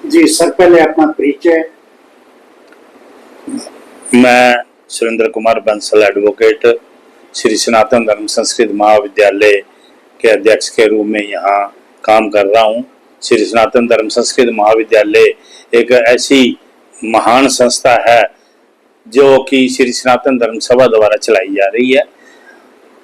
जी sir, पहले अपना परिचय। मैं सुरेंद्र कुमार बंसल एडवोकेट श्री सनातन धर्म संस्कृत महाविद्यालय के अध्यक्ष के रूप में यहाँ काम कर रहा हूँ। श्री सनातन धर्म संस्कृत महाविद्यालय एक ऐसी महान संस्था है जो कि श्री सनातन धर्म सभा द्वारा चलाई जा रही है।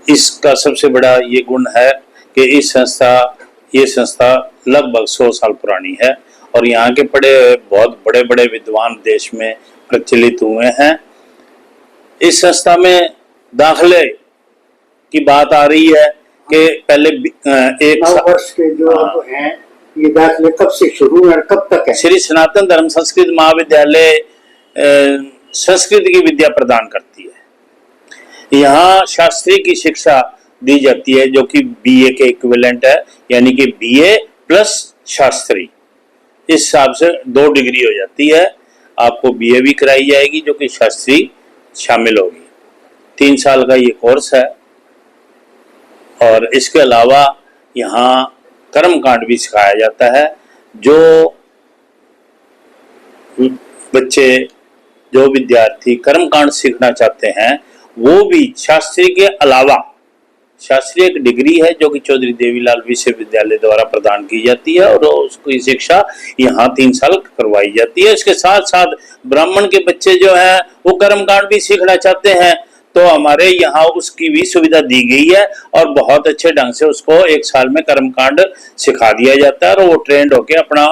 इसका सबसे बड़ा ये गुण है कि ये संस्था लगभग 100 साल पुरानी है और यहाँ के बहुत बड़े बड़े विद्वान देश में प्रचलित हुए हैं। इस संस्था में दाखले की बात आ रही है कि पहले एक 9 वर्ष के जो हैं, ये दाखले कब से शुरू है और कब तक है? श्री सनातन धर्म संस्कृत महाविद्यालय संस्कृत की विद्या प्रदान करती है। यहाँ शास्त्री की शिक्षा दी जाती है जो कि बीए के इक्विवेलेंट है, यानी कि बीए प्लस शास्त्री। इस हिसाब से 2 डिग्री हो जाती है। आपको बीए भी कराई जाएगी जो कि शास्त्री शामिल होगी। 3 साल का ये कोर्स है और इसके अलावा यहाँ कर्मकांड भी सिखाया जाता है। जो बच्चे, जो विद्यार्थी कर्मकांड सीखना चाहते हैं वो भी शास्त्री के अलावा, शास्त्री एक डिग्री है जो कि चौधरी देवीलाल विश्वविद्यालय द्वारा प्रदान की जाती है और उसकी शिक्षा यहाँ 3 साल करवाई जाती है। इसके साथ साथ ब्राह्मण के बच्चे जो हैं वो कर्मकांड भी सीखना चाहते हैं तो हमारे यहाँ उसकी भी सुविधा दी गई है और बहुत अच्छे ढंग से उसको 1 साल में कर्मकांड सिखा दिया जाता है और वो ट्रेंड होके अपना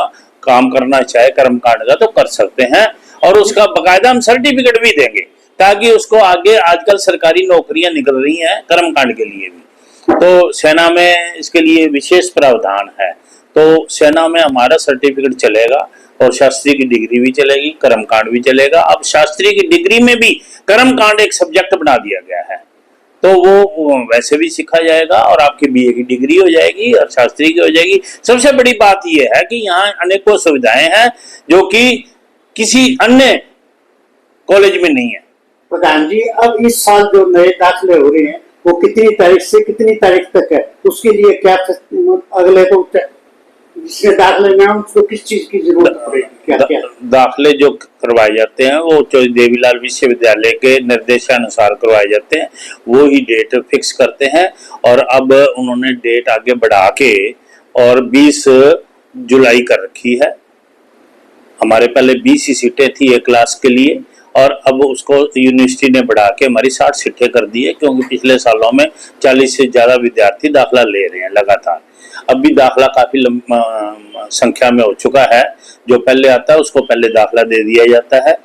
काम करना चाहे कर्मकांड का तो कर सकते हैं और उसका बाकायदा हम सर्टिफिकेट भी देंगे ताकि उसको आगे, आजकल सरकारी नौकरियां निकल रही हैं कर्मकांड के लिए भी, तो सेना में इसके लिए विशेष प्रावधान है। तो सेना में हमारा सर्टिफिकेट चलेगा और शास्त्री की डिग्री भी चलेगी, कर्मकांड भी चलेगा। अब शास्त्री की डिग्री में भी कर्मकांड एक सब्जेक्ट बना दिया गया है तो वो वैसे भी सीखा जाएगा और आपकी बीए की डिग्री हो जाएगी और शास्त्री की हो जाएगी। सबसे बड़ी बात यह है कि यहाँ अनेकों सुविधाएं हैं जो कि किसी अन्य कॉलेज में नहीं है। प्रधान जी, अब इस साल जो नए दाखले हो रहे हैं वो कितनी तारीख से कितनी तारीख तक है? उसके लिए क्या अगले को जिसमें दाखले में उसको किस चीज की जरूरत पड़ेगी? क्या दाखले जो करवाए जाते हैं वो चौधरी देवीलाल विश्वविद्यालय के निर्देशानुसार करवाए जाते हैं, वो ही डेट फिक्स करते हैं और अब उन्होंने डेट आगे बढ़ा के और 20 जुलाई कर रखी है। हमारे पहले 20 ही सीटें थी एक क्लास के लिए और अब उसको यूनिवर्सिटी ने बढ़ा के हमारी 60 सीटें कर दी है क्योंकि पिछले सालों में 40 से ज्यादा विद्यार्थी दाखला ले रहे हैं लगातार। अब भी दाखला काफी संख्या में हो चुका है। जो पहले आता है उसको पहले दाखला दे दिया जाता है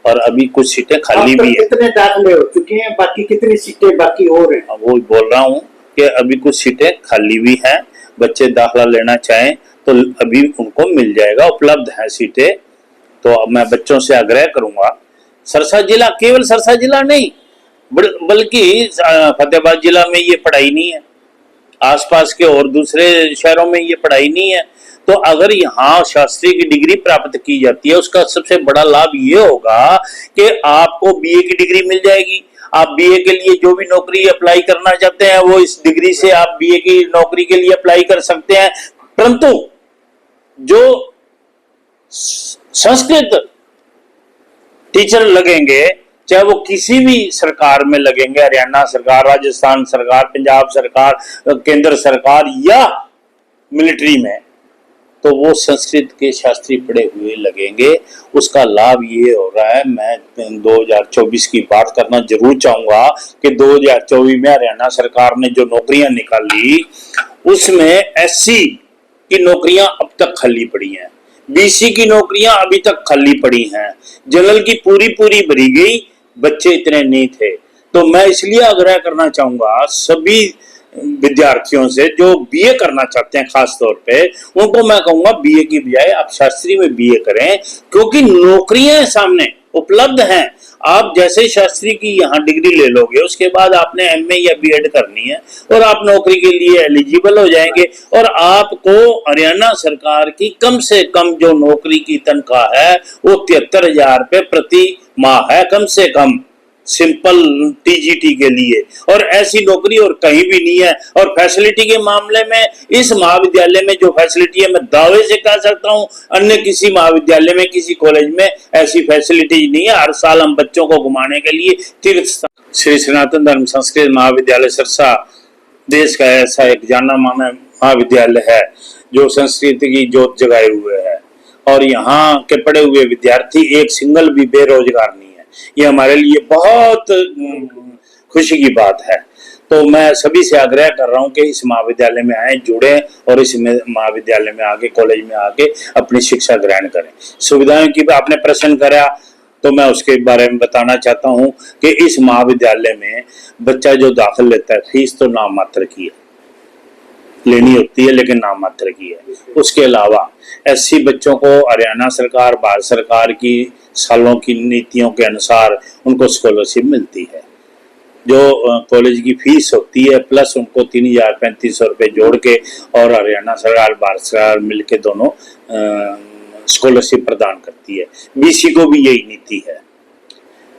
और अभी कुछ सीटें खाली भी है। कितने दाखले हो चुके हैं, बाकी कितनी सीटें बाकी हो रही हैं? वो बोल रहा हूँ कि अभी कुछ सीटें खाली भी हैं। बच्चे दाखला लेना चाहें तो अभी उनको मिल जाएगा, उपलब्ध है सीटें। तो अब मैं बच्चों से आग्रह करूंगा, सरसा जिला, केवल सरसा जिला नहीं बल्कि फतेहाबाद जिला में ये पढ़ाई नहीं है, आसपास के और दूसरे शहरों में ये पढ़ाई नहीं है। तो अगर यहाँ शास्त्री की डिग्री प्राप्त की जाती है उसका सबसे बड़ा लाभ ये होगा कि आपको बीए की डिग्री मिल जाएगी। आप बीए के लिए जो भी नौकरी अप्लाई करना चाहते हैं वो इस डिग्री से आप बीए की नौकरी के लिए अप्लाई कर सकते हैं। परंतु जो संस्कृत टीचर लगेंगे, चाहे वो किसी भी सरकार में लगेंगे, हरियाणा सरकार, राजस्थान सरकार, पंजाब सरकार, केंद्र सरकार या मिलिट्री में, तो वो संस्कृत के शास्त्री पढ़े हुए लगेंगे। उसका लाभ ये हो रहा है, मैं 2024 की बात करना जरूर चाहूंगा कि 2024 में हरियाणा सरकार ने जो नौकरियां निकाली उसमें एससी की नौकरियां अब तक खाली पड़ी हैं, बीसी की नौकरियां अभी तक खाली पड़ी हैं, जनरल की पूरी भरी गई, बच्चे इतने नहीं थे। तो मैं इसलिए आग्रह करना चाहूंगा सभी विद्यार्थियों से जो बीए करना चाहते हैं, खास तौर पे उनको मैं कहूंगा बीए की बजाय आप शास्त्री में बीए करें क्योंकि नौकरियां सामने उपलब्ध हैं। आप जैसे शास्त्री की यहाँ डिग्री ले लोगे उसके बाद आपने एमए या बीएड करनी है और आप नौकरी के लिए एलिजिबल हो जाएंगे और आपको हरियाणा सरकार की कम से कम जो नौकरी की तनख्वाह है वो 73,000 रुपये प्रति माह है कम से कम। सिंपल टीजीटी के लिए, और ऐसी नौकरी और कहीं भी नहीं है। और फैसिलिटी के मामले में इस महाविद्यालय में जो फैसिलिटी है, मैं दावे से कह सकता हूं अन्य किसी महाविद्यालय में, किसी कॉलेज में ऐसी फैसिलिटी नहीं है। हर साल हम बच्चों को घुमाने के लिए तीर्थ श्री सनातन धर्म संस्कृत महाविद्यालय सिरसा देश का ऐसा एक जाना माना महाविद्यालय है जो संस्कृति की जोत जगाए हुए है, और यहाँ के पढ़े हुए विद्यार्थी एक सिंगल भी बेरोजगार नहीं है। ये हमारे लिए बहुत खुशी की बात है। तो मैं सभी से आग्रह कर रहा हूँ कि इस महाविद्यालय में आए, जुड़े और इस महाविद्यालय में आके, कॉलेज में आके अपनी शिक्षा ग्रहण करें। सुविधाओं की आपने प्रश्न करा तो मैं उसके बारे में बताना चाहता हूँ कि इस महाविद्यालय में बच्चा जो दाखिल लेता है, फीस तो नाम मात्र की है, लेनी होती है लेकिन नाम मात्र की है। उसके अलावा एससी बच्चों को हरियाणा सरकार, भारत सरकार की सालों की नीतियों के अनुसार उनको स्कॉलरशिप मिलती है। जो कॉलेज की फीस होती है प्लस उनको 3,035 रुपये जोड़ के, और हरियाणा सरकार, भारत सरकार मिलके दोनों स्कॉलरशिप प्रदान करती है। बीसी को भी यही नीति है।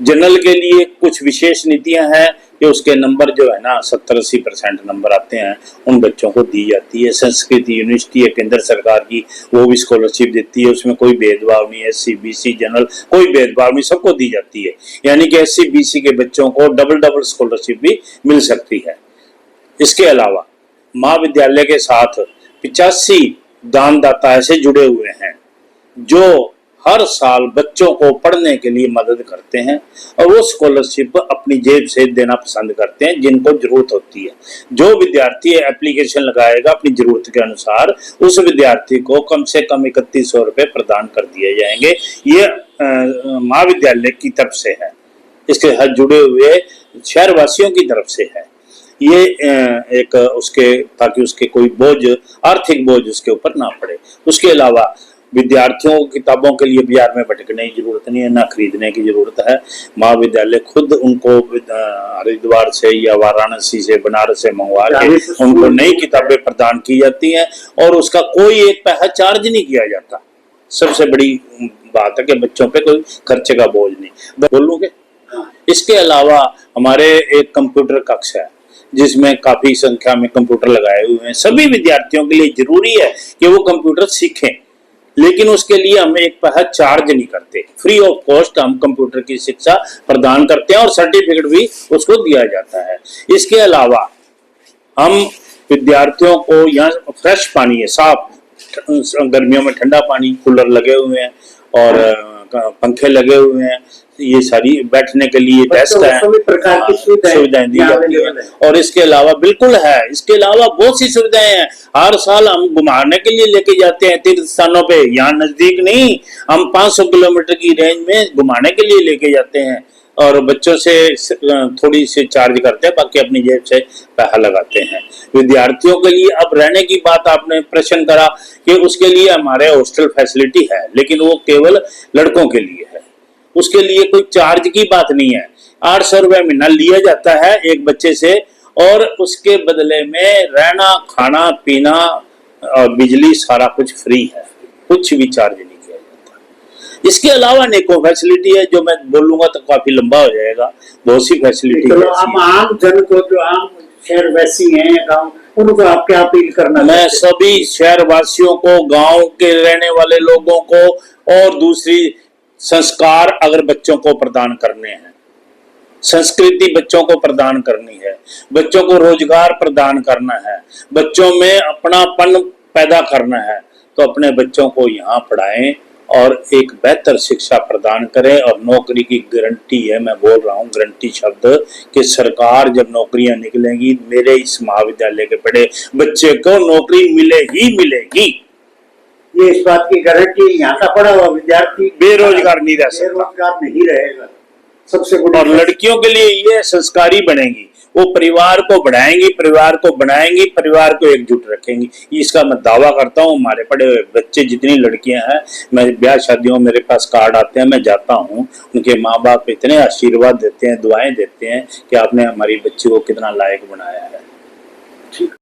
जनरल के लिए कुछ विशेष नीतियां हैं कि उसके नंबर जो है ना 70-80% नंबर आते हैं, उन बच्चों को दी जाती है। संस्कृत यूनिवर्सिटी है केंद्र सरकार की, वो भी स्कॉलरशिप देती है, उसमें कोई भेदभाव नहीं है। एससी बीसी जनरल कोई भेदभाव नहीं, सबको दी जाती है। यानी कि एससी बीसी के बच्चों को डबल स्कॉलरशिप भी मिल सकती है। इसके अलावा महाविद्यालय के साथ 85 दानदाता ऐसे जुड़े हुए हैं जो हर साल बच्चों को पढ़ने के लिए मदद करते हैं, और वो स्कॉलरशिप अपनी जेब से देना पसंद करते हैं जिनको जरूरत होती है। जो विद्यार्थी एप्लीकेशन लगाएगा अपनी जरूरत के अनुसार, उस विद्यार्थी को कम से कम 3100 रुपये प्रदान कर दिए जाएंगे। ये महाविद्यालय की तरफ से है, इसके साथ जुड़े हुए शहरवासियों की तरफ से है। ये एक उसके, ताकि उसके कोई बोझ, आर्थिक बोझ उसके ऊपर ना पड़े। उसके अलावा विद्यार्थियों को किताबों के लिए बाजार में भटकने की जरूरत नहीं है, ना खरीदने की जरूरत है। महाविद्यालय खुद उनको हरिद्वार से या वाराणसी से, बनारस से मंगवा के उनको नई किताबें प्रदान की जाती हैं, और उसका कोई एक पैसा चार्ज नहीं किया जाता। सबसे बड़ी बात है कि बच्चों पे कोई खर्चे का बोझ नहीं। बोलूँगे इसके अलावा हमारे एक कंप्यूटर कक्ष है जिसमें काफी संख्या में कंप्यूटर लगाए हुए हैं। सभी विद्यार्थियों के लिए जरूरी है कि वो कंप्यूटर सीखें, लेकिन उसके लिए हम एक पैसा चार्ज नहीं करते। फ्री ऑफ कॉस्ट हम कंप्यूटर की शिक्षा प्रदान करते हैं और सर्टिफिकेट भी उसको दिया जाता है। इसके अलावा हम विद्यार्थियों को यहाँ फ्रेश पानी है, साफ, गर्मियों में ठंडा पानी, कूलर लगे हुए हैं और पंखे लगे हुए हैं। ये सारी बैठने के लिए डेस्क है, सभी प्रकार की सुविधाएं दी जाती है। और इसके अलावा बिल्कुल है, इसके अलावा बहुत सी सुविधाएं हैं। हर साल हम घुमाने के लिए लेके जाते हैं तीर्थ स्थानों पे, यहाँ नजदीक नहीं, हम 500 किलोमीटर की रेंज में घुमाने के लिए लेके जाते हैं, और बच्चों से थोड़ी सी चार्ज करते हैं, बाकी अपनी जेब से पैसा लगाते हैं। विद्यार्थियों के लिए अब रहने की बात आपने प्रश्न करा कि उसके लिए हमारे हॉस्टल फैसिलिटी है, लेकिन वो केवल लड़कों के लिए है। उसके लिए कोई चार्ज की बात नहीं है। 800 रुपये महीना लिया जाता है एक बच्चे से, और उसके बदले में रहना, खाना पीना और बिजली सारा कुछ फ्री है, कुछ भी चार्ज नहीं किया जाता। इसके अलावा अनेकों फैसिलिटी है, जो मैं बोलूंगा तो काफी लंबा हो जाएगा। बहुत सी फैसिलिटी है। हम आम जन को, जो आम शहरवासी हैं गाँव, उनको आप क्या अपील करना? मैं सभी शहरवासियों को, गांव के रहने वाले लोगों को, और दूसरी संस्कार अगर बच्चों को प्रदान करने हैं, संस्कृति बच्चों को प्रदान करनी है, बच्चों को रोजगार प्रदान करना है, बच्चों में अपनापन पैदा करना है, तो अपने बच्चों को यहाँ पढ़ाएं और एक बेहतर शिक्षा प्रदान करें। और नौकरी की गारंटी है, मैं बोल रहा हूँ गारंटी शब्द, कि सरकार जब नौकरियां निकलेंगी, मेरे इस महाविद्यालय के पढ़े बच्चे को नौकरी मिले ही मिलेगी। ये इस बात की गारंटी, यहाँ का पढ़ा हुआ विद्यार्थी बेरोजगार नहीं रह सकता, बेरोजगार नहीं रहेगा। सबसे बड़ी, और लड़कियों के लिए ये संस्कारी बनेगी, वो परिवार को बढ़ाएंगी, परिवार को बनाएंगी, परिवार को एकजुट रखेंगी। इसका मैं दावा करता हूँ। हमारे पढ़े हुए बच्चे जितनी लड़कियां हैं, मैं ब्याह शादियों मेरे पास कार्ड आते हैं, मैं जाता हूँ, उनके माँ बाप इतने आशीर्वाद देते हैं, दुआएं देते हैं कि आपने हमारी बच्ची को कितना लायक बनाया है।